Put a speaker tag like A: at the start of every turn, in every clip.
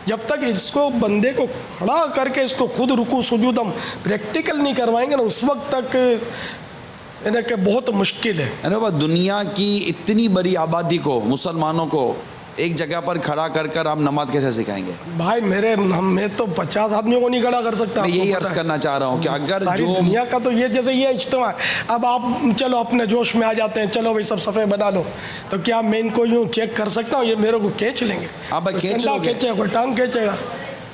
A: جب تک اس کو بندے کو کھڑا کر کے اس کو خود رکوع سجود ہم پریکٹیکل نہیں کروائیں گے نا، اس وقت تک یعنی کہ بہت مشکل ہے۔
B: دنیا کی اتنی بڑی آبادی کو، مسلمانوں کو ایک جگہ پر کھڑا کر کر آپ نماز کیسے سکھائیں گے؟
A: بھائی میں تو 50 آدمیوں کو نہیں کھڑا کر سکتا۔
B: میں یہی عرض کرنا چاہ رہا ہوں کہ اگر
A: ساری
B: جو
A: دنیا کا تو یہ جیسے یہ اجتماع ہے، اب آپ چلو اپنے جوش میں آ جاتے ہیں، چلو بھائی سب صفحے بنا لو، تو کیا میں ان کو یوں چیک کر سکتا ہوں؟ یہ میرے کو کھینچ لیں گے،
B: آپ کھینچ لو گے،
A: کھینچے گا، کوئی ٹانگ کھینچے گا،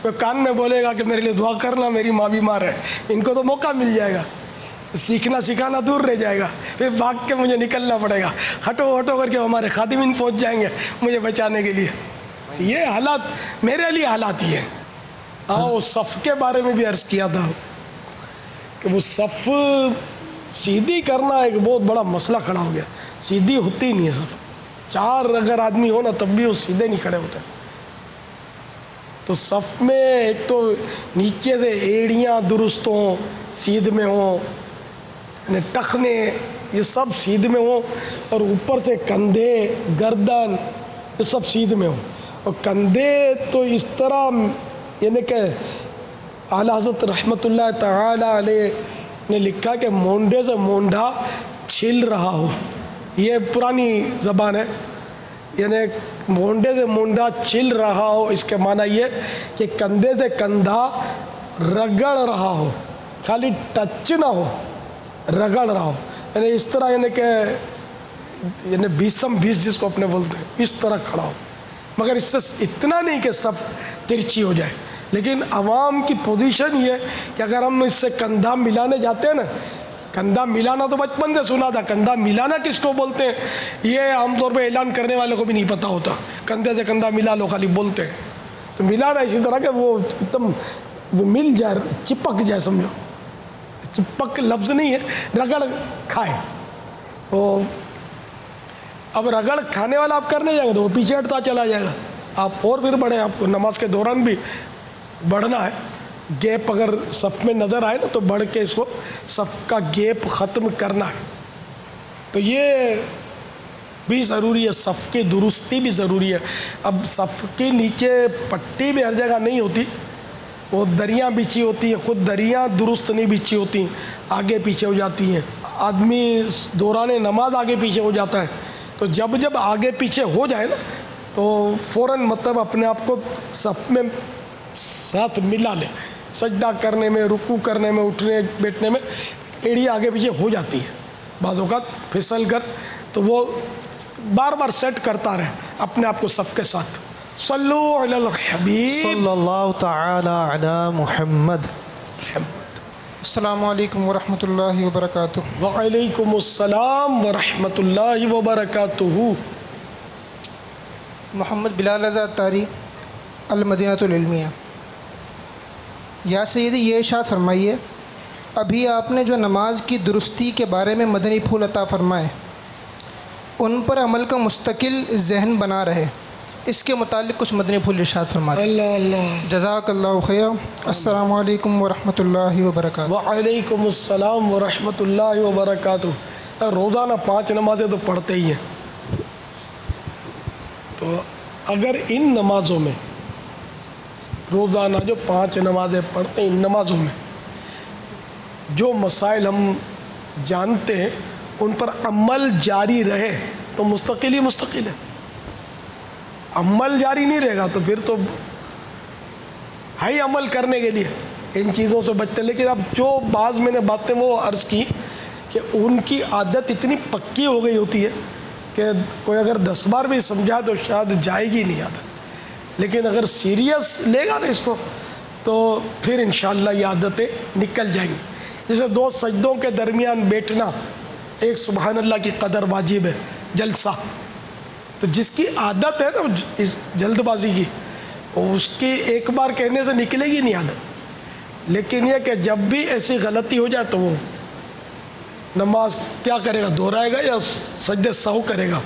A: کوئی کان میں بولے گا کہ میرے لیے دعا کرنا، میری ماں بیمار ہے۔ ان کو تو موقع مل جائے گا، سیکھنا سکھانا دور رہ جائے گا، پھر بھاگ کے مجھے نکلنا پڑے گا، ہٹو ہٹو کر کے ہمارے خادمین پہنچ جائیں گے مجھے بچانے کے لیے۔ یہ حالات میرے لیے حالات ہی ہیں۔ وہ صف کے بارے میں بھی عرض کیا تھا کہ وہ صف سیدھی کرنا ایک بہت بڑا مسئلہ کھڑا ہو گیا، سیدھی ہوتی ہی نہیں ہے صف، 4 اگر آدمی ہو نا تب بھی وہ سیدھے نہیں کھڑے ہوتے۔ تو صف میں ایک تو نیچے سے ایڑیاں درست ہوں، سیدھ میں ہوں، ٹخنے یہ سب سیدھ میں ہوں، اور اوپر سے کندھے گردن یہ سب سیدھ میں ہوں، اور کندھے تو اس طرح یعنی کہ اعلیٰ حضرت رحمۃ اللہ تعالی علیہ نے لکھا کہ مونڈے سے مونڈا چھل رہا ہو، یہ پرانی زبان ہے، یعنی مونڈے سے مونڈا چھل رہا ہو، اس کے معنی یہ کہ کندھے سے کندھا رگڑ رہا ہو، خالی ٹچ نہ ہو، رگڑ رہا ہو، یعنی اس طرح یعنی کہ یعنی 20 جس کو اپنے بولتے ہیں اس طرح کھڑا ہو، مگر اس سے اتنا نہیں کہ صف ترچھی ہو جائے، لیکن عوام کی پوزیشن یہ کہ اگر ہم اس سے کندھا ملانے جاتے ہیں نا، کندھا ملانا تو بچپن سے سنا تھا، کندھا ملانا کس کو بولتے ہیں یہ عام طور پہ اعلان کرنے والے کو بھی نہیں پتہ ہوتا، کندھے سے کندھا ملا لو خالی بولتے ہیں، تو ملانا اسی طرح کہ وہ ایک دم وہ مل جائے، چپک جائے، سمجھو چپک لفظ نہیں ہے، رگڑ کھائے۔ اب رگڑ کھانے والا آپ کرنے جائیں گے تو وہ پیچھے ہٹتا چلا جائے گا، آپ اور پھر بڑھیں، آپ کو نماز کے دوران بھی بڑھنا ہے، گیپ اگر صف میں نظر آئے نا تو بڑھ کے اس کو صف کا گیپ ختم کرنا ہے، تو یہ بھی ضروری ہے، صف کی درستی بھی ضروری ہے۔ اب صف کے نیچے پٹی بھی ہر جگہ نہیں ہوتی، وہ دریاں بچھی ہوتی ہیں، خود دریاں درست نہیں بچھی ہوتی، آگے پیچھے ہو جاتی ہیں، آدمی دوران نماز آگے پیچھے ہو جاتا ہے، تو جب آگے پیچھے ہو جائے نا تو فوراً مطلب اپنے آپ کو صف میں ساتھ ملا لے، سجدہ کرنے میں، رکوع کرنے میں، اٹھنے بیٹھنے میں ایڑی آگے پیچھے ہو جاتی ہے، بعض اوقات پھسل کر، تو وہ بار بار سیٹ کرتا رہے اپنے آپ کو صف کے ساتھ۔ صلو علی الحبیب
C: صلی اللہ تعالی علی محمد۔
D: السلام علیکم ورحمۃ اللہ وبرکاتہ۔
A: وعلیکم السلام ورحمۃ اللہ وبرکاتہ۔
D: محمد بلال رضا اتاری، المدینہ العلمیہ۔ یا سیدی یہ ارشاد فرمائیے، ابھی آپ نے جو نماز کی درستی کے بارے میں مدنی پھول عطا فرمائے، ان پر عمل کا مستقل ذہن بنا رہے، اس کے متعلق کچھ مدنی پھول ارشاد فرمائے۔
A: اللہ اللہ،
D: جزاک اللہ خیر۔ السلام علیکم ورحمۃ اللہ وبرکاتہ۔
A: وعلیکم السلام ورحمۃ اللہ وبرکاتہ۔ روزانہ 5 نمازیں تو پڑھتے ہی ہیں، تو اگر ان نمازوں میں روزانہ جو 5 نمازیں پڑھتے ہیں، ان نمازوں میں جو مسائل ہم جانتے ہیں ان پر عمل جاری رہے تو مستقل ہی مستقل ہے، عمل جاری نہیں رہے گا تو پھر تو ہے ہی عمل کرنے کے لیے ان چیزوں سے بچتے۔ لیکن اب جو بعض میں نے باتیں وہ عرض کی کہ ان کی عادت اتنی پکی ہو گئی ہوتی ہے کہ کوئی اگر 10 بار بھی سمجھا تو شاید جائے گی نہیں عادت، لیکن اگر سیریس لے گا نا اس کو تو پھر انشاءاللہ یہ عادتیں نکل جائیں گی۔ جیسے 2 سجدوں کے درمیان بیٹھنا، ایک سبحان اللہ کی قدر واجب ہے، جلسہ، تو جس کی عادت ہے نا اس جلد بازی کی، اس کی ایک بار کہنے سے نکلے گی نہیں عادت، لیکن یہ کہ جب بھی ایسی غلطی ہو جائے تو وہ نماز کیا کرے گا، دہرائے گا یا سجدہ سہو کرے گا۔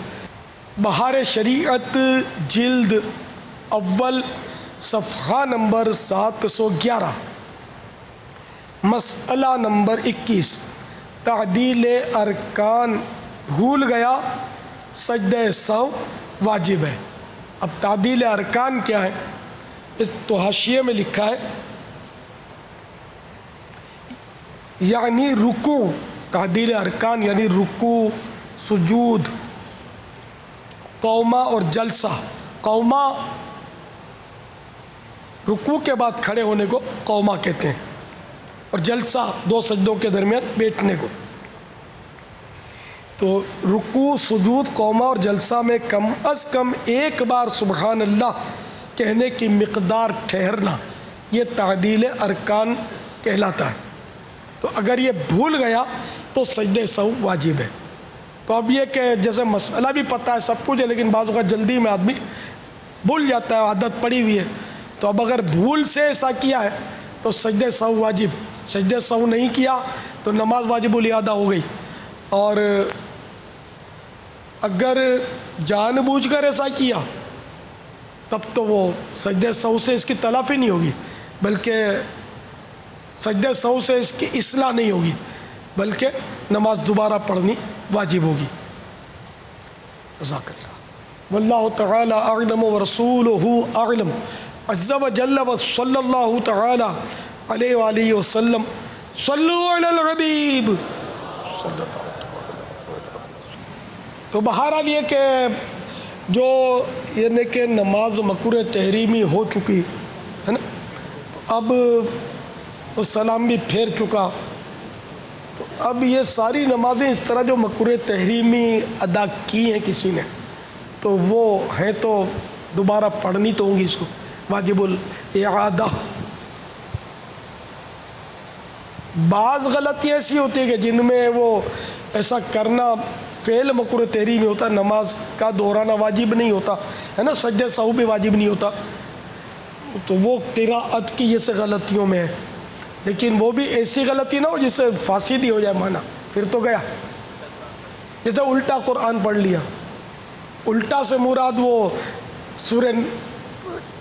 A: بہار شریعت جلد اول صفحہ نمبر 711، مسئلہ نمبر 21، تعدیل ارکان بھول گیا سجدہ سہو واجب ہے۔ اب تعدیل ارکان کیا ہے؟ اس تو حاشیے میں لکھا ہے یعنی رکوع، تعدیل ارکان یعنی رکوع، سجود، قومہ اور جلسہ۔ قومہ رکوع کے بعد کھڑے ہونے کو قومہ کہتے ہیں، اور جلسہ دو سجدوں کے درمیان بیٹھنے کو۔ تو رکوع، سجود، قومہ اور جلسہ میں کم از کم ایک بار سبحان اللہ کہنے کی مقدار ٹھہرنا، یہ تعدیل ارکان کہلاتا ہے۔ تو اگر یہ بھول گیا تو سجدہ سہو واجب ہے۔ تو اب یہ کہ جیسے مسئلہ بھی پتہ ہے، سب کچھ ہے، لیکن بعض اوقات جلدی میں آدمی بھول جاتا ہے، عادت پڑی ہوئی ہے۔ تو اب اگر بھول سے ایسا کیا ہے تو سجدہ سہو واجب، سجدہ سہو نہیں کیا تو نماز واجب الاعادہ ہو گئی۔ اور اگر جان بوجھ کر ایسا کیا تب تو وہ سجدہ سہو سے اس کی تلافی نہیں ہوگی، بلکہ سجدہ سہو سے اس کی اصلاح نہیں ہوگی، بلکہ نماز دوبارہ پڑھنی واجب ہوگی۔ جزاک اللہ۔ واللہ تعالی اعلم ورسولہ اعلم عز وجل وصلی اللہ تعالی علیہ وآلہ وسلم۔ صلو علی الحبیب صلی اللہ علیہ وسلم۔ تو بہرحال یہ کہ جو یعنی کہ نماز مکروہ تحریمی ہو چکی ہے نا، اب وہ سلام بھی پھیر چکا، تو اب یہ ساری نمازیں اس طرح جو مکروہ تحریمی ادا کی ہیں کسی نے، تو وہ ہیں تو دوبارہ پڑھنی تو ہوں گی اس کو، واجب الاعادہ۔ بعض غلطیاں ایسی ہوتی ہیں کہ جن میں وہ ایسا کرنا فعل مکروہ تحریمی ہوتا ہے، نماز کا دہرانا واجب نہیں ہوتا ہے نا، سجدہ سہو بھی واجب نہیں ہوتا، تو وہ قراءت کی جیسے غلطیوں میں ہے۔ لیکن وہ بھی ایسی غلطی نہ ہو جس سے فاسد ہی ہو جائے معنی، پھر تو گیا۔ جیسے الٹا قرآن پڑھ لیا، الٹا سے مراد وہ سورہ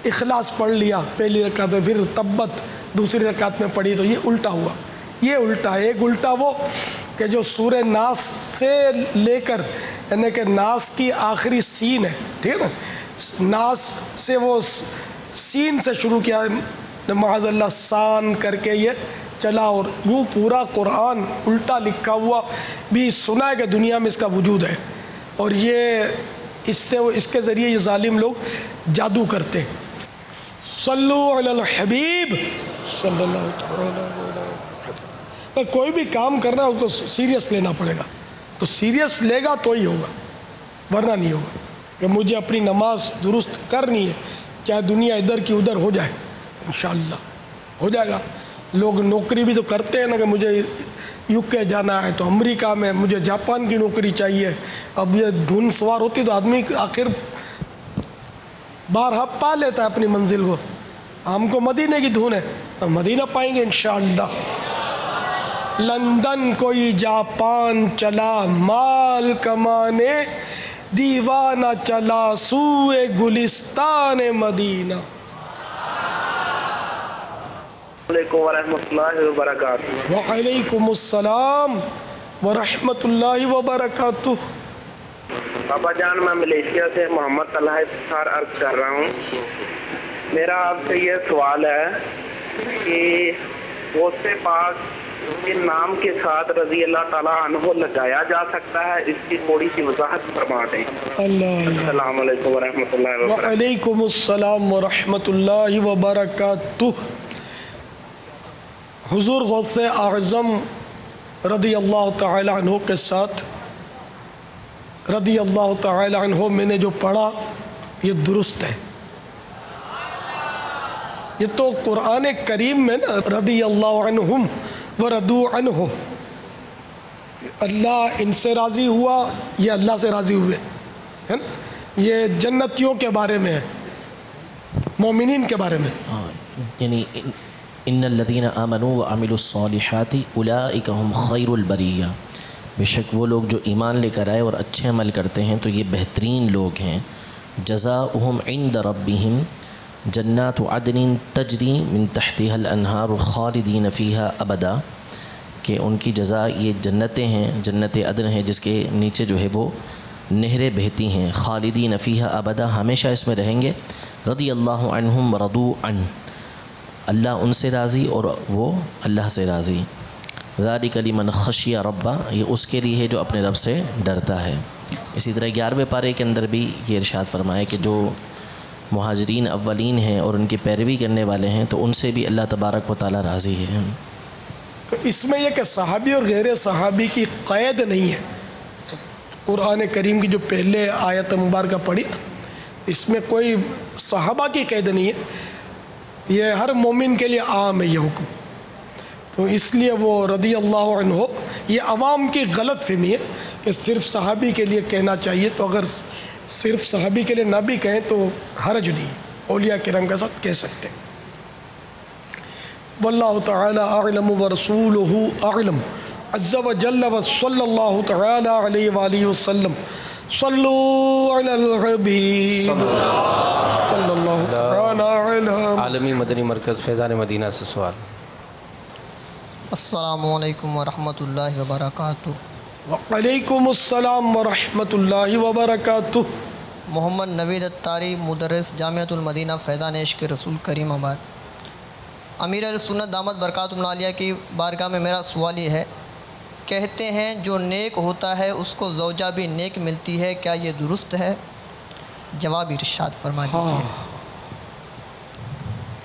A: اخلاص پڑھ لیا پہلی رکعت میں، پھر تبت دوسری رکعت میں پڑھی، تو یہ الٹا ہوا۔ یہ الٹا ہے۔ ایک الٹا وہ کہ جو سورہ ناس سے لے کر یعنی کہ ناس کی آخری سین ہے، ٹھیک ہے نا، ناس سے وہ سین سے شروع کیا، معاذ اللہ سان کر کے یہ چلا، اور یوں پورا قرآن الٹا لکھا ہوا بھی سنا ہے کہ دنیا میں اس کا وجود ہے، اور یہ اس کے ذریعے یہ ظالم لوگ جادو کرتے ہیں۔ صلو علی الحبیب صلی اللہ علیہ وسلم۔ کوئی بھی کام کرنا ہو تو سیریس لینا پڑے گا، تو سیریس لے گا تو ہی ہوگا، ورنہ نہیں ہوگا۔ کہ مجھے اپنی نماز درست کرنی ہے، چاہے دنیا ادھر کی ادھر ہو جائے، انشاءاللہ ہو جائے گا۔ لوگ نوکری بھی تو کرتے ہیں نا کہ مجھے یو کے جانا ہے تو امریکہ میں، مجھے جاپان کی نوکری چاہیے۔ اب یہ دھن سوار ہوتی تو آدمی آخر بارہا پا لیتا ہے اپنی منزل کو۔ ہم کو مدینے کی دھن ہے، ہم مدینہ پائیں گے انشاءاللہ۔ لندن کوئی جاپان چلا مال کمانے، دیوانہ چلا سوئے گلستان مدینہ۔
E: السلام علیکم ورحمۃ اللہ وبرکاتہ۔
A: وعلیکم السلام ورحمۃ اللہ وبرکاتہ۔
E: بابا جان، میں ملیشیا سے محمد طلحہ افتخار عرض کر رہا ہوں۔ میرا آپ سے یہ سوال ہے کہ غوث پاک کے نام کے ساتھ رضی اللہ تعالیٰ عنہ لگایا جا سکتا ہے؟ اس کی تھوڑی سی وضاحت فرما دیں۔
A: اللہ
E: السلام علیکم ورحمۃ اللہ وبرکاتہ۔
A: وعلیکم السلام ورحمۃ اللہ وبرکاتہ۔ حضور غوث اعظم رضی اللہ تعالی عنہ کے ساتھ رضی اللہ تعالی عنہ میں نے جو پڑھا یہ درست ہے۔ یہ تو قرآن کریم میں نا، رضی اللہ عنہم ورضوا عنہ، اللہ ان سے راضی ہوا، یہ اللہ سے راضی ہوئے، ہے نا۔ یہ جنتیوں کے بارے میں ہے، مومنین کے بارے میں۔
F: یعنی ان الذین آمنوا وعملوا الصالحات اولئک هم خیر البریہ، بے شک وہ لوگ جو ایمان لے کر آئے اور اچھے عمل کرتے ہیں تو یہ بہترین لوگ ہیں۔ جزاؤہم عند ربہم جنات عدن تجری من تحتها الانہار خالدین فیہا ابدا، کہ ان کی جزا یہ جنتیں ہیں، جنت عدن ہے جس کے نیچے جو ہے وہ نہریں بہتی ہیں، خالدین فیہا ابدا، ہمیشہ اس میں رہیں گے، رضی اللہ عنہم ورضوا عنہ، اللہ ان سے راضی اور وہ اللہ سے راضی، ذالک لمن خشی ربہ، یہ اس کے لیے ہے جو اپنے رب سے ڈرتا ہے۔ اسی طرح 11ویں پارے کے اندر بھی یہ ارشاد فرمایا کہ جو مہاجرین اولین ہیں اور ان کی پیروی کرنے والے ہیں تو ان سے بھی اللہ تبارک و تعالی راضی ہے۔
A: تو اس میں یہ کہ صحابی اور غیر صحابی کی قید نہیں ہے۔ قرآن کریم کی جو پہلے آیت مبارکہ پڑھی اس میں کوئی صحابہ کی قید نہیں ہے، یہ ہر مومن کے لیے عام ہے یہ حکم۔ تو اس لیے وہ رضی اللہ عنہ، یہ عوام کی غلط فہمی ہے کہ صرف صحابی کے لیے کہنا چاہیے، تو اگر صرف صحابی کے لیے نہ بھی کہیں تو حرج نہیں، اولیاء کرام کے ساتھ کہہ سکتے ہیں۔ واللہ تعالی اعلم ورسولہ اعلم عز وجل وصلی اللہ تعالی علیہ وآلہ وسلم۔ صلو علی الحبیب صلی اللہ تعالی علیہ۔
G: عالمی مدنی مرکز فیضان مدینہ سے سوال۔
H: السلام علیکم ورحمۃ اللہ وبرکاتہ۔
A: وعلیکم السلام ورحمۃ اللہ وبرکاتہ۔
H: محمد نوید اتاری، مدرس جامعۃ المدینہ فیضان عشق رسول کریم آباد۔ امیر اہل سنت دامت برکاتہم العالیہ کی بارگاہ میں میرا سوال یہ ہے، کہتے ہیں جو نیک ہوتا ہے اس کو زوجہ بھی نیک ملتی ہے، کیا یہ درست ہے؟ جواب ارشاد فرما دیجیے۔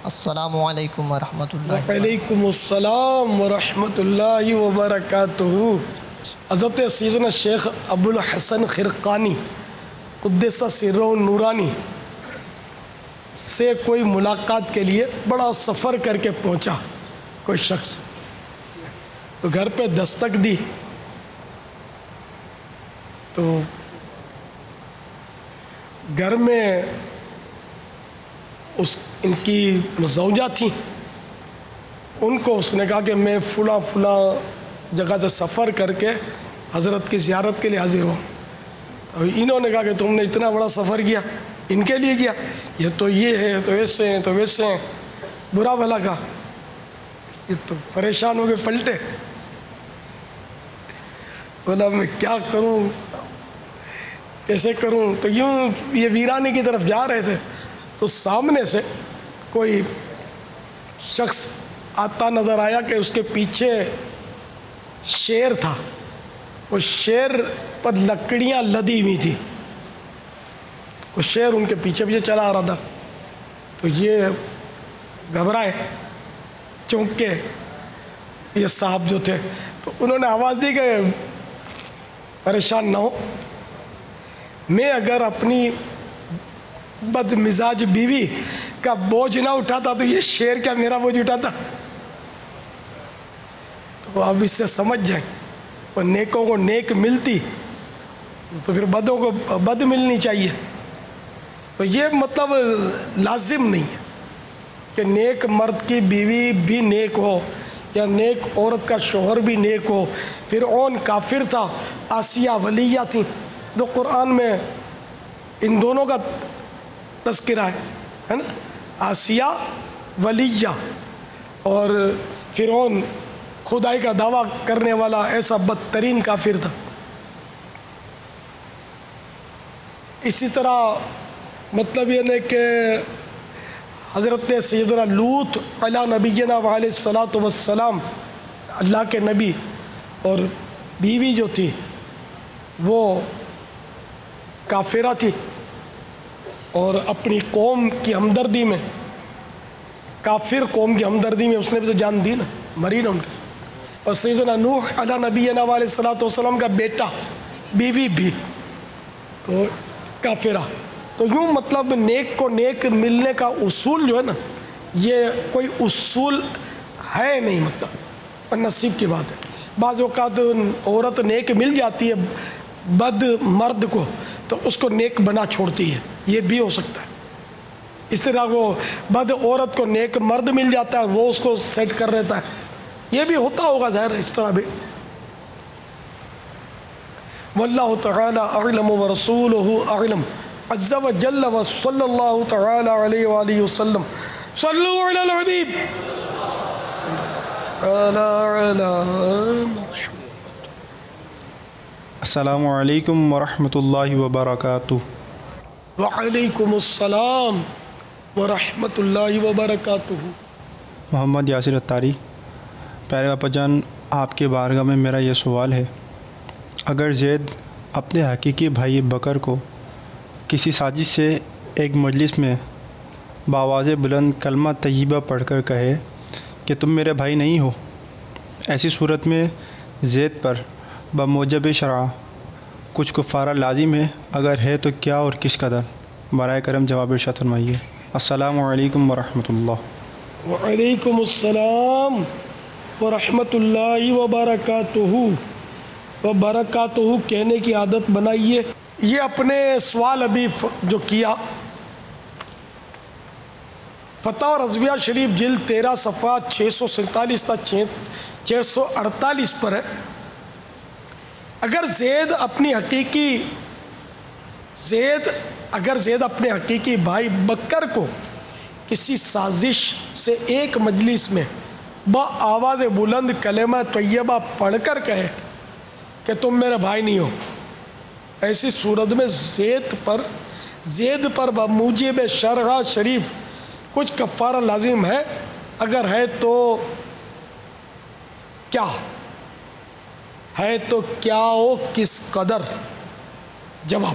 H: السلام علیکم ورحمۃ اللہ وبرکاتہ۔
A: وعلیکم السلام ورحمۃ اللہ وبرکاتہ۔ حضرت سیدنا شیخ ابو الحسن خرقانی قدس سرہ نورانی سے کوئی ملاقات کے لیے بڑا سفر کر کے پہنچا کوئی شخص، تو گھر پہ دستک دی، تو گھر میں ان کی زوجہ تھیں، ان کو اس نے کہا کہ میں فلاں جگہ سے سفر کر کے حضرت کی زیارت کے لیے حاضر ہوں۔ تو انہوں نے کہا کہ تم نے اتنا بڑا سفر کیا، ان کے لیے کیا؟ یہ تو یہ ہے، تو ایسے ہیں، تو ویسے ہیں، برا بھلا کہا، یہ تو پریشان ہو کے پلٹے، بولا میں کیا کروں، کیسے کروں؟ تو یوں یہ ویرانے کی طرف جا رہے تھے، تو سامنے سے کوئی شخص آتا نظر آیا کہ اس کے پیچھے شیر تھا، وہ شیر پر لکڑیاں لدی ہوئی تھی، وہ شیر ان کے پیچھے چلا آ رہا تھا۔ تو یہ گھبرائے، چونکے یہ صاحب جو تھے، تو انہوں نے آواز دی کہ پریشان نہ ہو، میں اگر اپنی بد مزاج بیوی کا بوجھ نہ اٹھاتا تو یہ شیر کیا میرا بوجھ اٹھاتا؟ تو اب اس سے سمجھ جائیں، اور نیکوں کو نیک ملتی تو پھر بدوں کو بد ملنی چاہیے۔ تو یہ مطلب لازم نہیں ہے کہ نیک مرد کی بیوی بھی نیک ہو یا نیک عورت کا شوہر بھی نیک ہو۔ فرعون کافر تھا، آسیہ ولیہ تھیں، تو قرآن میں ان دونوں کا تذکرہ ہے نا، آسیہ ولیہ، اور فرعون خدائی کا دعویٰ کرنے والا ایسا بدترین کافر تھا۔ اسی طرح مطلب یہ نہیں کہ حضرت سیدنا لوط علی نبینا علیہ الصلاۃ والسلام، اللہ کے نبی، اور بیوی جو تھی وہ کافرہ تھی، اور اپنی قوم کی ہمدردی میں، کافر قوم کی ہمدردی میں اس نے بھی تو جان دی نا، مری نا ان کے ساتھ۔ اور سیدنا نوح علی نبینا علیہ الصلاۃ والسلام کا بیٹا، بیوی بھی تو کافرہ۔ تو یوں مطلب نیک کو نیک ملنے کا اصول جو ہے نا، یہ کوئی اصول ہے نہیں، مطلب نصیب کی بات ہے۔ بعض اوقات عورت نیک مل جاتی ہے بد مرد کو، تو اس کو نیک بنا چھوڑتی ہے، یہ بھی ہو سکتا ہے۔ اس طرح وہ بد عورت کو نیک مرد مل جاتا ہے، وہ اس کو سیٹ کر لیتا ہے، یہ بھی ہوتا ہوگا ظاہر ہے، اس طرح بھی۔ واللہ تعالی اعلم ورسولہ اعلم عز وجل وصلی اللہ تعالی علیہ وآلہ وسلم۔ صلو علی الحبیب علی
I: السلام علیکم ورحمۃ اللہ وبرکاتہ۔
A: وعلیکم السلام ورحمۃ اللہ وبرکاتہ۔
I: محمد یاسر اتاری۔ پیارے باپا جان، آپ کے بارگاہ میں میرا یہ سوال ہے، اگر زید اپنے حقیقی بھائی بکر کو کسی سازش سے ایک مجلس میں بآواز بلند کلمہ طیبہ پڑھ کر کہے کہ تم میرے بھائی نہیں ہو، ایسی صورت میں زید پر بموجب شرع کچھ کفارہ لازم ہے؟ اگر ہے تو کیا اور کس قدر؟ برائے کرم جواب ارشاد فرمائیے۔ السلام علیکم ورحمۃ اللہ۔
A: وعلیکم السلام ورحمۃ اللہ وبرکاتہ۔ وبرکاتہ کہنے کی عادت بنائیے۔ یہ اپنے سوال ابھی جو کیا فتح رضویہ شریف جلد 13 صفحہ 647 تا 648 پر ہے۔ اگر زید اپنے حقیقی بھائی بکر کو کسی سازش سے ایک مجلس میں بآواز بلند کلمہ طیبہ پڑھ کر کہے کہ تم میرے بھائی نہیں ہو، ایسی صورت میں زید پر بموجب شرع شریف کچھ کفارہ لازم ہے؟ اگر ہے تو کیا ہو کس قدر؟ جواب،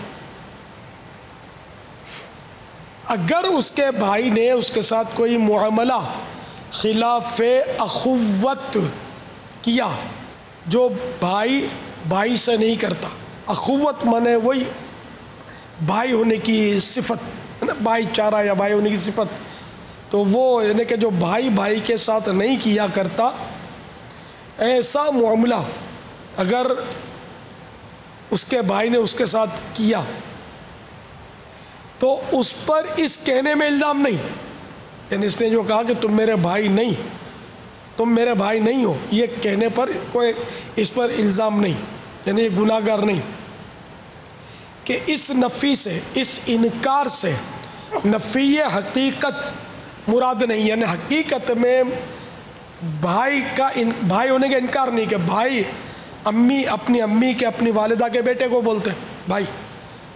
A: اگر اس کے بھائی نے اس کے ساتھ کوئی معاملہ خلاف اخوت کیا جو بھائی سے نہیں کرتا، اخوت مانے وہی بھائی ہونے کی صفت، بھائی چارہ یا بھائی ہونے کی صفت، تو وہ یعنی کہ جو بھائی کے ساتھ نہیں کیا کرتا، ایسا معاملہ اگر اس کے بھائی نے اس کے ساتھ کیا تو اس پر اس کہنے میں الزام نہیں، یعنی اس نے جو کہا کہ تم میرے بھائی نہیں ہو، یہ کہنے پر کوئی اس پر الزام نہیں، یعنی یہ گناہ گار نہیں، کہ اس نفی سے، اس انکار سے نفی حقیقت مراد نہیں، یعنی حقیقت میں بھائی ہونے کا انکار نہیں، کہ بھائی اپنی امی کے اپنی والدہ کے بیٹے کو بولتے ہیں بھائی،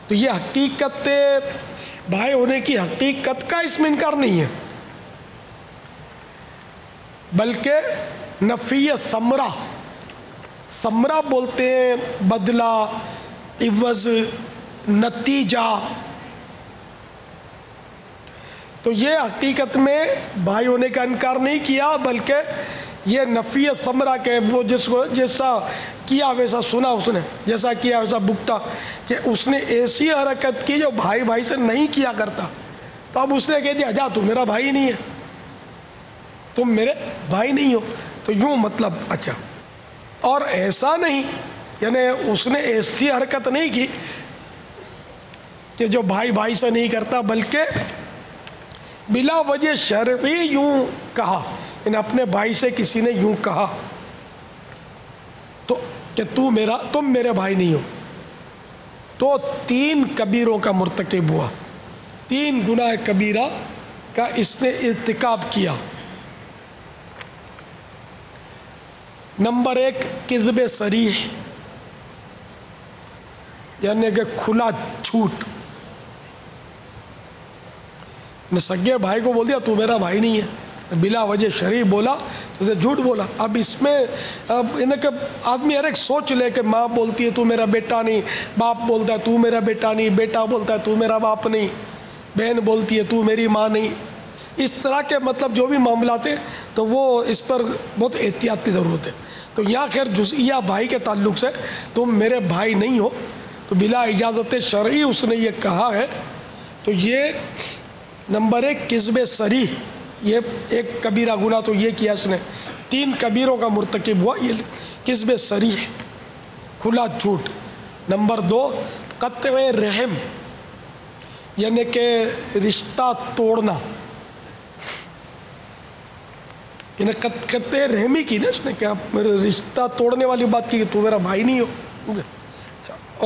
A: تو یہ حقیقت بھائی ہونے کی حقیقت کا اس میں انکار نہیں ہے، بلکہ نفی ثمرہ بولتے ہیں، بدلہ، عوض، نتیجہ، تو یہ حقیقت میں بھائی ہونے کا انکار نہیں کیا، بلکہ یہ نفی ثمرہ کہ وہ جیسا کیا ویسا سنا، اس نے جیسا کیا ویسا بھگتا، کہ اس نے ایسی حرکت کی جو بھائی سے نہیں کیا کرتا، تو اب اس نے کہہ دیا جا تو میرا بھائی نہیں ہے، تم میرے بھائی نہیں ہو، تو یوں مطلب اچھا، اور ایسا نہیں، یعنی اس نے ایسی حرکت نہیں کی کہ جو بھائی سے نہیں کرتا، بلکہ بلا وجہ شرعی یوں کہا، یعنی اپنے بھائی سے کسی نے یوں کہا تو کہ تم میرے بھائی نہیں ہو، تو 3 کبیروں کا مرتکب ہوا، 3 گناہ کبیرہ کا اس نے ارتکاب کیا۔ نمبر 1 کذب صریح، یعنی کہ کھلا جھوٹ، نے سگے بھائی کو بول دیا تو میرا بھائی نہیں ہے، بلا وجہ شرعی بولا تو اسے جھوٹ بولا۔ اب اس میں انہیں کہ آدمی ہر ایک سوچ لے کہ ماں بولتی ہے تو میرا بیٹا نہیں، باپ بولتا ہے تو میرا بیٹا نہیں، بیٹا بولتا ہے تو میرا باپ نہیں، بہن بولتی ہے تو میری ماں نہیں، اس طرح کے مطلب جو بھی معاملات ہیں تو وہ اس پر بہت احتیاط کی ضرورت ہے۔ تو یہاں خیر جزئیہ بھائی کے تعلق سے تم میرے بھائی نہیں ہو، تو بلا اجازت شرعی اس نے یہ کہا ہے، تو یہ نمبر 1 کذب صریح، یہ ایک کبیرہ گناہ تو یہ کیا اس نے، 3 کبیروں کا مرتکب ہوا، یہ کذب صریح، کھلا جھوٹ۔ نمبر 2 قطع رحم، یعنی کہ رشتہ توڑنا، یعنی قطع رحمی کی نا اس نے، کہ آپ میرے رشتہ توڑنے والی بات کی کہ تو میرا بھائی نہیں ہو۔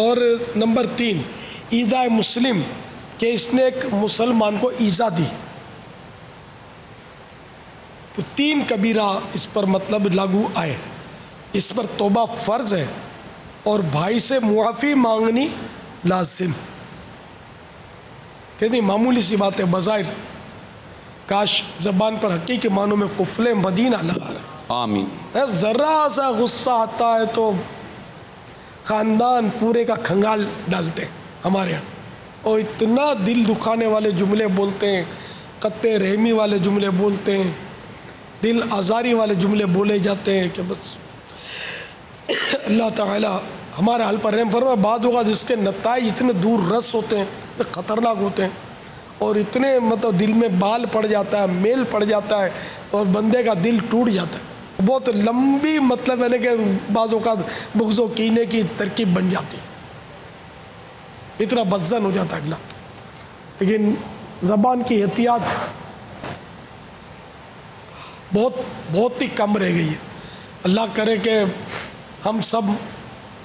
A: اور نمبر 3 ایذاء مسلم، کہ اس نے ایک مسلمان کو ایذا دی، تو 3 کبیرہ اس پر مطلب لاگو آئے، اس پر توبہ فرض ہے، اور بھائی سے معافی مانگنی لازم. کہتی معمولی سی بات ہے بظاہر، کاش زبان پر حقیقی معنوں میں قفل مدینہ لگا رہے.
B: آمین.
A: ذرا سا غصہ آتا ہے تو خاندان پورے کا کھنگال ڈالتے ہیں ہمارے یہاں، اور اتنا دل دکھانے والے جملے بولتے ہیں، قطع رحمی والے جملے بولتے ہیں، دل آزاری والے جملے بولے جاتے ہیں کہ بس اللہ تعالیٰ ہمارے حال پر رحم فرمائے. بعد اوقات جس کے نتائج اتنے دور رس ہوتے ہیں، خطرناک ہوتے ہیں، اور اتنے مطلب دل میں بال پڑ جاتا ہے، میل پڑ جاتا ہے، اور بندے کا دل ٹوٹ جاتا ہے. بہت لمبی مطلب ہے کہ بعض اوقات بغض و کینے کی ترکیب بن جاتی ہے، اتنا بدظن ہو جاتا ہے اگلا. لیکن زبان کی احتیاط بہت ہی کم رہ گئی ہے. اللہ کرے کہ ہم سب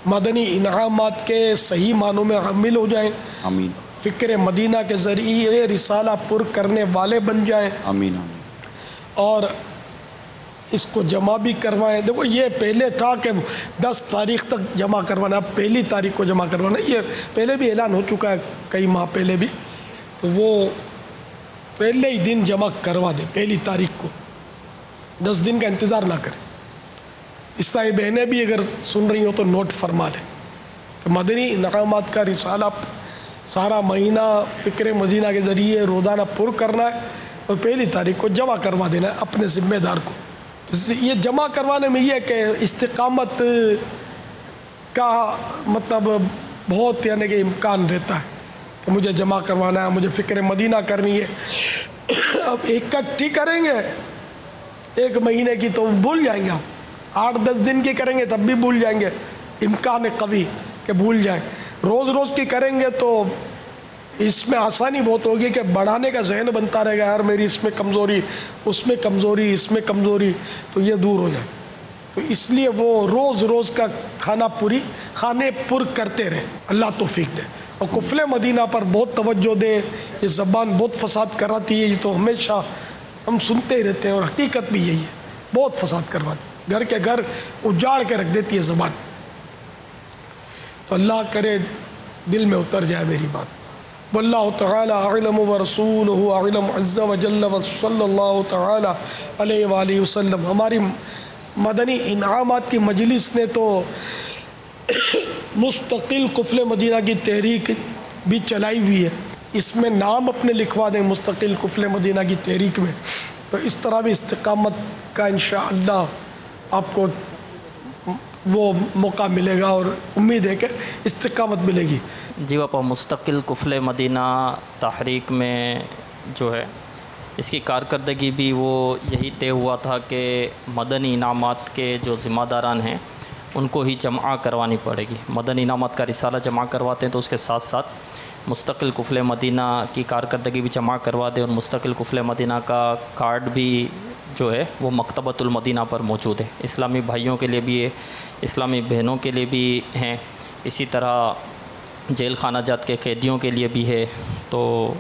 A: مدنی انعامات کے صحیح معنوں میں حامل ہو جائیں.
B: آمین.
A: فکر مدینہ کے ذریعے رسالہ پر کرنے والے بن جائیں.
B: آمین آمین.
A: اور اس کو جمع بھی کروائیں. دیکھو یہ پہلے تھا کہ 10 تاریخ تک جمع کروانا، اب پہلی تاریخ کو جمع کروانا. یہ پہلے بھی اعلان ہو چکا ہے کئی ماہ پہلے بھی، تو وہ پہلے ہی دن جمع کروا دیں، پہلی تاریخ کو. 10 دن کا انتظار نہ کریں. عیسائی بہنیں بھی اگر سن رہی ہوں تو نوٹ فرما لیں کہ مدنی انعامات کا رسالہ سارا مہینہ فکر مدینہ کے ذریعے روزانہ پر کرنا ہے، اور پہلی تاریخ کو جمع کروا دینا ہے اپنے ذمہ دار کو. یہ جمع کروانے میں یہ ہے کہ استقامت کا مطلب بہت یعنی کہ امکان رہتا ہے کہ مجھے جمع کروانا ہے، مجھے فکر مدینہ کرنی ہے. اب اکٹھی کریں گے 1 مہینے کی تو بھول جائیں گے. آپ 8-10 دن کی کریں گے تب بھی بھول جائیں گے، امکان ہے قوی کہ بھول جائیں. روز روز کی کریں گے تو اس میں آسانی بہت ہوگی کہ بڑھانے کا ذہن بنتا رہے گا، یار میری اس میں کمزوری، اس میں کمزوری، اس میں کمزوری، تو یہ دور ہو جائے. تو اس لیے وہ روز روز کا کھانے پر کرتے رہے. اللہ توفیق دے. اور قفل مدینہ پر بہت توجہ دیں. یہ زبان بہت فساد کراتی ہے، یہ تو ہمیشہ ہم سنتے ہی رہتے ہیں، اور حقیقت بھی یہی ہے، بہت فساد کرواتی ہے. گھر کے گھر اجاڑ کے رکھ دیتی ہے زبان. تو اللہ کرے دل میں اتر جائے میری بات. واللہ تعالی اعلم ورسولہ اعلم عز وجل وصلی اللہ تعالی علیہ وآلہ وسلم. ہماری مدنی انعامات کی مجلس نے تو مستقل قفل مدینہ کی تحریک بھی چلائی ہوئی ہے. اس میں نام اپنے لکھوا دیں مستقل قفل مدینہ کی تحریک میں، تو اس طرح بھی استقامت کا انشاءاللہ آپ کو وہ موقع ملے گا، اور امید ہے کہ استقامت ملے گی.
J: جی باپا، مستقل قفل مدینہ تحریک میں جو ہے اس کی کارکردگی بھی وہ یہی طے ہوا تھا کہ مدنی انعامات کے جو ذمہ داران ہیں ان کو ہی جمع کروانی پڑے گی. مدنی انعامات کا رسالہ جمع کرواتے ہیں تو اس کے ساتھ ساتھ مستقل قفل مدینہ کی کارکردگی بھی جمع کروا دیں، اور مستقل قفل مدینہ کا کارڈ بھی جو ہے وہ مکتبۃ المدینہ پر موجود ہے. اسلامی بھائیوں کے لیے بھی ہے، اسلامی بہنوں کے لیے بھی ہیں، اسی طرح جیل خانہ جات کے قیدیوں کے لیے بھی ہے. تو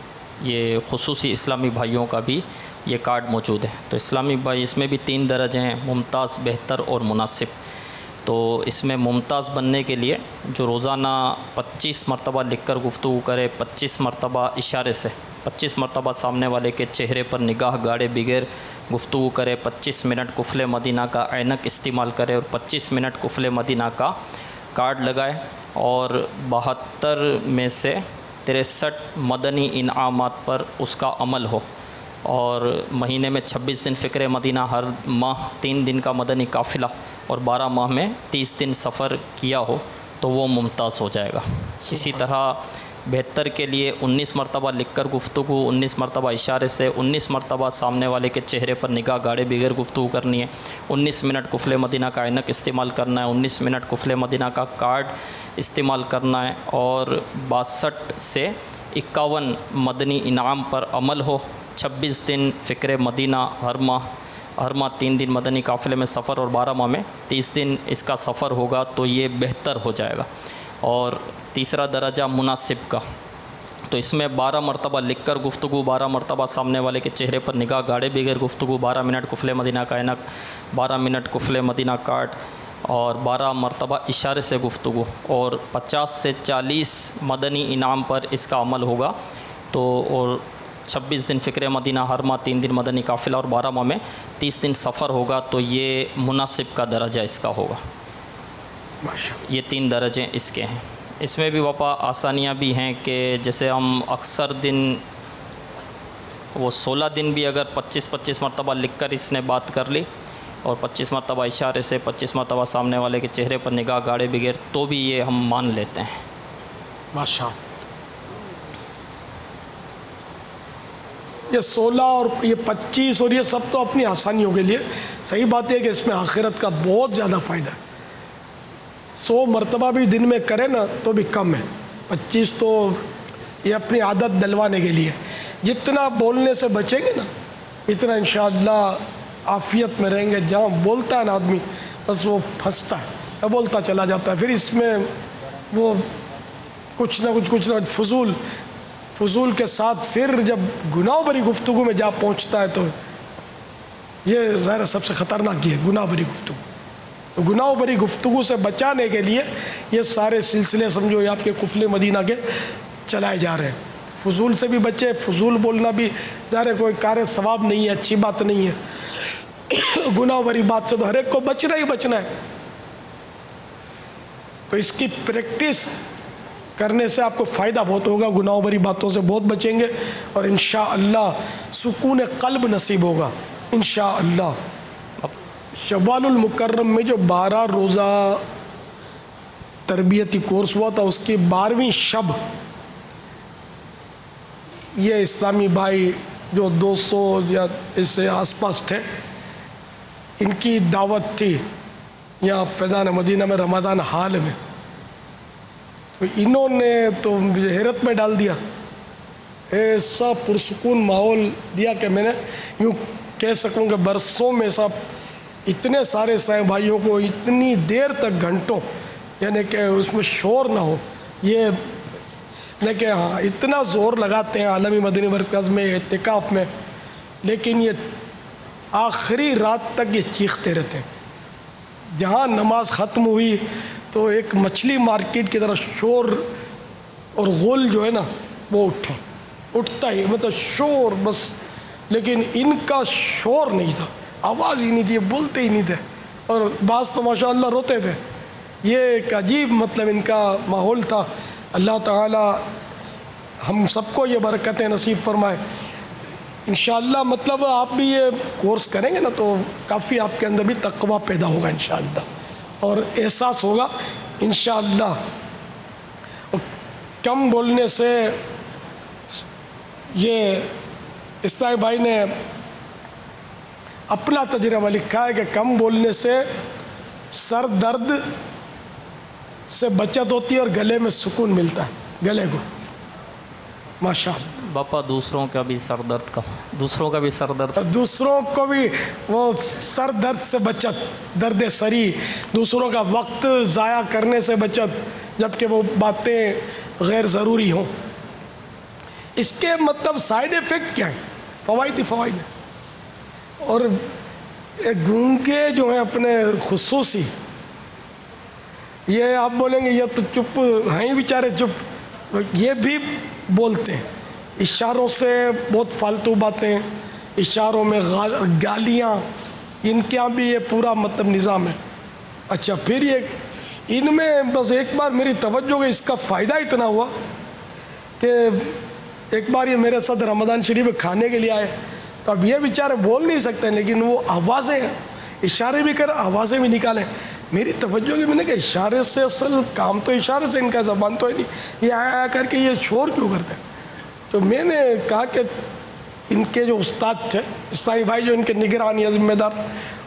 J: یہ خصوصی اسلامی بھائیوں کا بھی یہ کارڈ موجود ہے. تو اسلامی بھائی اس میں بھی 3 درجے ہیں، ممتاز، بہتر اور مناسب. تو اس میں ممتاز بننے کے لیے جو روزانہ 25 مرتبہ لکھ کر گفتگو کرے، 25 مرتبہ اشارے سے، 25 مرتبہ سامنے والے کے چہرے پر نگاہ گاڑے بغیر گفتگو کرے، 25 منٹ قفل مدینہ کا عینک استعمال کرے، اور 25 منٹ قفل مدینہ کا کارڈ لگائے، اور 72 میں سے 63 مدنی انعامات پر اس کا عمل ہو، اور مہینے میں 26 دن فکر مدینہ، ہر ماہ 3 دن کا مدنی قافلہ، اور 12 ماہ میں 30 دن سفر کیا ہو تو وہ ممتاز ہو جائے گا. اسی طرح بہتر کے لیے 19 مرتبہ لکھ کر گفتگو، 19 مرتبہ اشارے سے، 19 مرتبہ سامنے والے کے چہرے پر نگاہ گاڑے بغیر گفتگو کرنی ہے، 19 منٹ قفل مدینہ کا عینک استعمال کرنا ہے، 19 منٹ قفل مدینہ کا کارڈ استعمال کرنا ہے، اور 62 سے 51 مدنی انعام پر عمل ہو، 26 دن فکر مدینہ، ہر ماہ 3 دن مدنی قافلے میں سفر، اور 12 ماہ میں 30 دن اس کا سفر ہوگا تو یہ بہتر ہو جائے گا. اور تیسرا درجہ مناسب کا، تو اس میں 12 مرتبہ لکھ کر گفتگو، 12 مرتبہ سامنے والے کے چہرے پر نگاہ گاڑے بغیر گفتگو، 12 منٹ قفل مدینہ کا عینک، 12 منٹ قفل مدینہ کارڈ، اور 12 مرتبہ اشارے سے گفتگو، اور 50 سے 40 مدنی انعام پر اس کا عمل ہوگا. تو اور 26 دن فکر مدینہ ہر ماہ، 3 دن مدنی قافلہ، اور 12 ماہ میں 30 دن سفر ہوگا. تو یہ مناسب کا درجہ اس کا ہوگا. یہ 3 درجے اس کے ہیں. اس میں بھی باپا آسانیاں بھی ہیں کہ جیسے ہم اکثر دن وہ 16 دن بھی اگر 25 مرتبہ لکھ کر اس نے بات کر لی، اور 25 مرتبہ اشارے سے، 25 مرتبہ سامنے والے کے چہرے پر نگاہ گاڑے بغیر، تو بھی یہ ہم مان لیتے ہیں.
A: ماشاء یہ 16 اور یہ 25 اور یہ سب تو اپنی آسانیوں کے لیے. صحیح بات ہے کہ اس میں آخرت کا بہت زیادہ فائدہ ہے. 100 مرتبہ بھی دن میں کرے نا تو بھی کم ہے. 25 تو یہ اپنی عادت ڈلوانے کے لیے. جتنا بولنے سے بچیں گے نا اتنا انشاءاللہ عافیت میں رہیں گے. جہاں بولتا ہے نا آدمی بس وہ پھنستا ہے، بولتا چلا جاتا ہے. پھر اس میں وہ کچھ نہ کچھ فضول کے ساتھ پھر جب گناہ بری گفتگو میں جا پہنچتا ہے تو یہ ظاہر سب سے خطرناک ہے گناہ بری گفتگو. گناہ بری گفتگو سے بچانے کے لیے یہ سارے سلسلے سمجھو یہ آپ کے قفل مدینہ کے چلائے جا رہے ہیں. فضول سے بھی بچے. فضول بولنا بھی ظاہر کوئی کار ثواب نہیں ہے، اچھی بات نہیں ہے. گناہ بری بات سے تو ہر ایک کو بچنا ہی بچنا ہے. تو اس کی پریکٹس کرنے سے آپ کو فائدہ بہت ہوگا. گناہ بری باتوں سے بہت بچیں گے اور انشاءاللہ سکون قلب نصیب ہوگا انشاءاللہ. شوال المکرم میں جو 12 روزہ تربیتی کورس ہوا تھا اس کی 12ویں شب یہ اسلامی بھائی جو 200 یا اس سے آس پاس تھے ان کی دعوت تھی یہاں فیضان مدینہ میں رمضان حال میں. تو انہوں نے تو مجھے حیرت میں ڈال دیا. ایسا پرسکون ماحول دیا کہ میں نے یوں کہہ سکوں کہ برسوں میں سب اتنے سارے سائیں بھائیوں کو اتنی دیر تک گھنٹوں یعنی کہ اس میں شور نہ ہو. یہ کہ ہاں اتنا زور لگاتے ہیں عالمی مدنی مرکز میں اعتکاف میں، لیکن یہ آخری رات تک یہ چیختے رہتے ہیں. جہاں نماز ختم ہوئی تو ایک مچھلی مارکیٹ کی طرح شور اور غل جو ہے نا وہ اٹھتا ہی مطلب شور بس. لیکن ان کا شور نہیں تھا، آواز ہی نہیں تھی، بولتے ہی نہیں تھے. اور بعض تو ماشاءاللہ روتے تھے. یہ ایک عجیب مطلب ان کا ماحول تھا. اللہ تعالی ہم سب کو یہ برکتیں نصیب فرمائے انشاءاللہ. مطلب آپ بھی یہ کورس کریں گے نا تو کافی آپ کے اندر بھی تقویٰ پیدا ہوگا انشاءاللہ اور احساس ہوگا انشاءاللہ. کم بولنے سے یہ اسلامی بھائی نے اپنا تجربہ لکھا ہے کہ کم بولنے سے سر درد سے بچت ہوتی ہے اور گلے میں سکون ملتا ہے گلے کو. ماشاءاللہ
J: باپا دوسروں کا بھی سر درد دوسروں کو بھی وہ سر درد سے بچت، درد سری، دوسروں کا وقت ضائع کرنے سے بچت جبکہ وہ باتیں غیر ضروری ہوں. اس کے مطلب سائیڈ ایفیکٹ کیا ہیں؟ فوائد ہیں. اور گونگے جو ہیں اپنے خصوصی یہ آپ بولیں گے یہ تو چپ ہیں بیچارے چپ، یہ بھی بولتے ہیں اشاروں سے بہت فالتو باتیں، اشاروں میں گالیاں، ان کا بھی یہ پورا مطلب نظام ہے. اچھا پھر یہ ان میں بس ایک بار میری توجہ کہ اس کا فائدہ اتنا ہوا کہ ایک بار یہ میرے ساتھ رمضان شریف کھانے کے لیے آئے تو اب یہ بیچارے بول نہیں سکتے لیکن وہ آوازیں اشارے بھی کر آوازیں بھی نکالیں. میری توجہ کہ میں نے کہا اشارے سے اصل کام تو اشارے سے ان کا زبان تو ہی نہیں، یہ آیا کر کے یہ شور کیوں کرتے ہیں. تو میں نے کہا کہ ان کے جو استاد تھے اسلامی بھائی جو ان کے نگران یا ذمہ دار،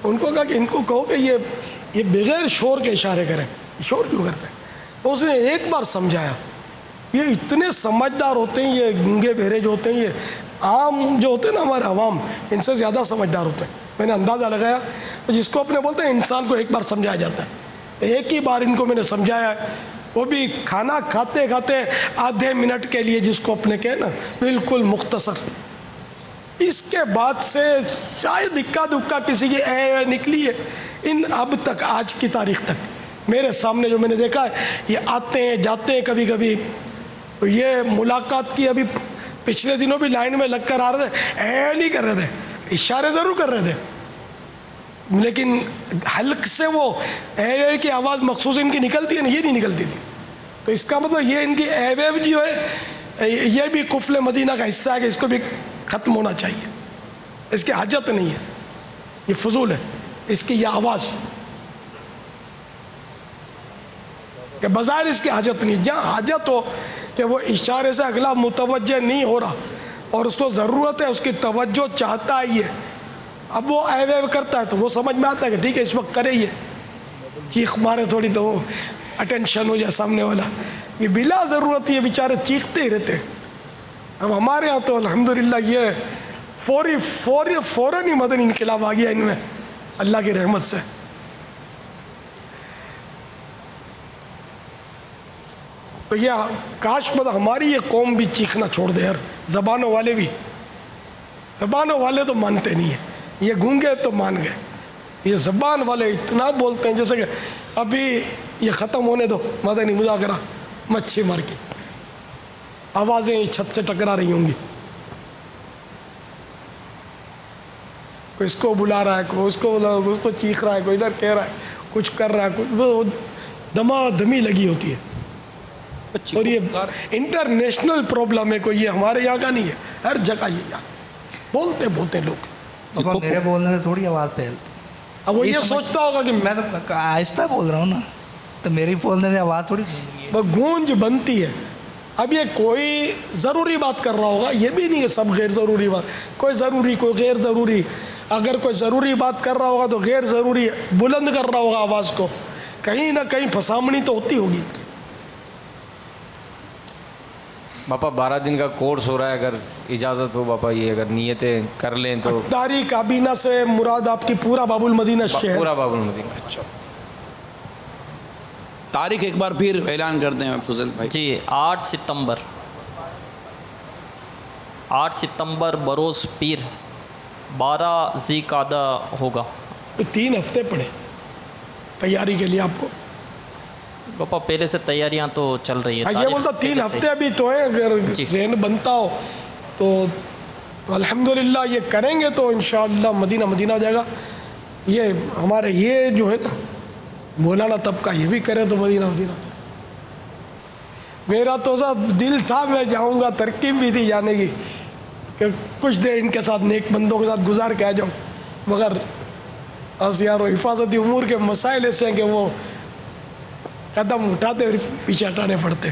J: ان کو کہا کہ ان کو کہو کہ یہ بغیر شور کے اشارے کریں، شور کیوں کرتے ہیں. تو اس نے ایک بار سمجھایا. یہ اتنے سمجھدار ہوتے ہیں یہ گونگے بہرے جو ہوتے ہیں، یہ عام جو ہوتے ہیں نا ہمارے عوام ان سے زیادہ سمجھدار ہوتے ہیں. میں نے اندازہ لگایا جس کو اپنے بولتے ہیں انسان کو ایک بار سمجھایا جاتا ہے. ایک ہی بار ان کو میں نے سمجھایا ہے، وہ بھی کھانا کھاتے آدھے منٹ کے لیے، جس کو اپنے کہے نا بالکل مختصر.
A: اس کے بعد سے شاید اکا دکا کسی کی اے نکلی ہے. ان اب تک آج کی تاریخ تک میرے سامنے جو میں نے دیکھا ہے یہ آتے ہیں جاتے ہیں کبھی کبھی. یہ ملاقات کی ابھی پچھلے دنوں بھی لائن میں لگ کر آ رہے تھے, اے نہیں کر رہے تھے, اشارے ضرور کر رہے تھے لیکن حلق سے وہ اے کی آواز مخصوص ان کی نکلتی ہے نا, یہ نہیں نکلتی تھی. تو اس کا مطلب یہ ان کی اے ویو جو ہے یہ بھی قفل مدینہ کا حصہ ہے کہ اس کو بھی ختم ہونا چاہیے. اس کی حاجت نہیں ہے, یہ فضول ہے اس کی یہ آواز, کہ بظاہر اس کی حاجت نہیں. جہاں حاجت ہو کہ وہ اشارے سے اگلا متوجہ نہیں ہو رہا اور اس کو ضرورت ہے, اس کی توجہ چاہتا ہی ہے, اب وہ اے وے کرتا ہے تو وہ سمجھ میں آتا ہے کہ ٹھیک ہے اس وقت کرے, یہ چیخ مارے تھوڑی تو وہ اٹینشن ہو جائے سامنے والا. یہ بلا ضرورت یہ بیچارے چیختے ہی رہتے. اب ہمارے یہاں تو الحمدللہ یہ فوراً ہی مدنی انقلاب آ گیا ان میں اللہ کی رحمت سے. تو یہ کاش مطلب ہماری یہ قوم بھی چیخنا چھوڑ دے یار. زبانوں والے بھی, زبانوں والے تو مانتے نہیں ہیں, یہ گونگے تو مان گئے. یہ زبان والے اتنا بولتے ہیں جیسے کہ ابھی یہ ختم ہونے دو مدنی مذاکرہ, مچھی مار کے آوازیں چھت سے ٹکرا رہی ہوں گی. کوئی اس کو بلا رہا ہے, کوئی اس کو چیخ رہا ہے, کوئی ادھر کہہ رہا ہے, کچھ کر رہا ہے, کچھ دما دمی لگی ہوتی ہے. اور یہ انٹرنیشنل پرابلم ہے, کوئی یہ ہمارے یہاں کا نہیں ہے, ہر جگہ یہ بولتے لوگ.
K: میرے بولنے سے تھوڑی آواز پھیلتی.
A: اب وہ یہ سوچتا ہوگا کہ
K: میں تو آہستہ بول رہا ہوں نا, تو میری بولنے سے آواز تھوڑی
A: گونج بنتی ہے. اب یہ کوئی ضروری بات کر رہا ہوگا, یہ بھی نہیں ہے سب غیر ضروری بات, کوئی ضروری کوئی غیر ضروری. اگر کوئی ضروری بات کر رہا ہوگا تو غیر ضروری بلند کر رہا ہوگا آواز کو, کہیں نہ کہیں پھسامنی تو ہوتی ہوگی.
G: باپا 12 دن کا کورس ہو رہا ہے, اگر اجازت ہو باپا, یہ اگر نیتیں کر لیں تو.
A: اتاری کابینہ سے مراد آپ کی پورا باب المدینہ شہر؟
G: پورا باب المدینہ.
A: اچھا,
B: تاریخ ایک بار پھر اعلان کرتے ہیں فضل بھائی.
J: جی 8 ستمبر بروز پیر 12 ذی قعدہ ہوگا.
A: 3 ہفتے پڑے تیاری کے لیے آپ کو.
J: پاپا پہلے سے تیاریاں تو چل رہی ہے.
A: یہ بولتا 3 ہفتے ابھی تو ہیں, اگر ذہن بنتا ہو تو الحمدللہ یہ کریں گے تو انشاءاللہ مدینہ ہو جائے گا. یہ ہمارے یہ جو ہے نا مولانا طبقہ یہ بھی کرے تو مدینہ ہو جائے. میرا تو دل تھا میں جاؤں گا, ترکیب بھی تھی جانے کی کہ کچھ دیر ان کے ساتھ نیک بندوں کے ساتھ گزار کے آ جاؤں, مگر یار حفاظتی امور کے مسائل ایسے ہیں کہ وہ قدم اٹھاتے پیچھے ہٹانے پڑتے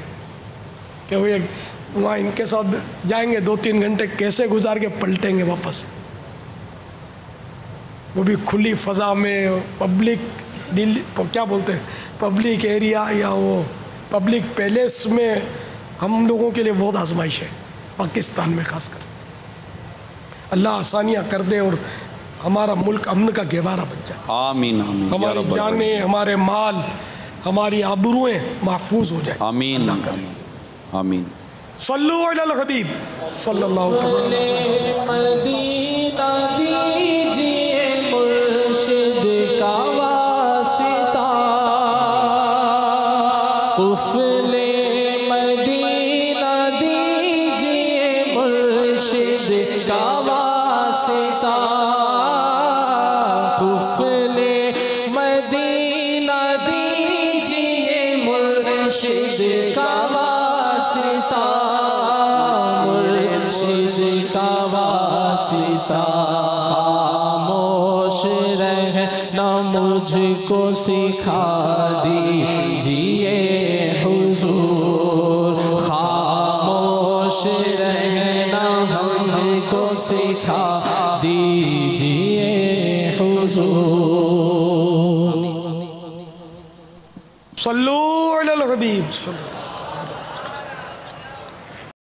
A: کہ وہ وہاں ان کے ساتھ جائیں گے 2-3 گھنٹے کیسے گزار کے پلٹیں گے واپس. وہ بھی کھلی فضا میں, کیا بولتے ہیں پبلک ایریا یا وہ پبلک پیلیس میں, ہم لوگوں کے لیے بہت آزمائش ہے پاکستان میں خاص کر. اللہ آسانیاں کر دے اور ہمارا ملک امن کا گہوارہ بن جائے.
B: آمین آمین.
A: ہماری جانیں, ہمارے مال, ہماری آبروئیں محفوظ ہو جائیں.
B: آمین آمین.
A: صلو علی الحبیب صلی اللہ علیہ
L: خاموش رہنا مجھ کو سکھا دیجئے حضور, خاموش رہنا ہم کو سکھا دیجئے حضور.
A: صلو علی الحبیب.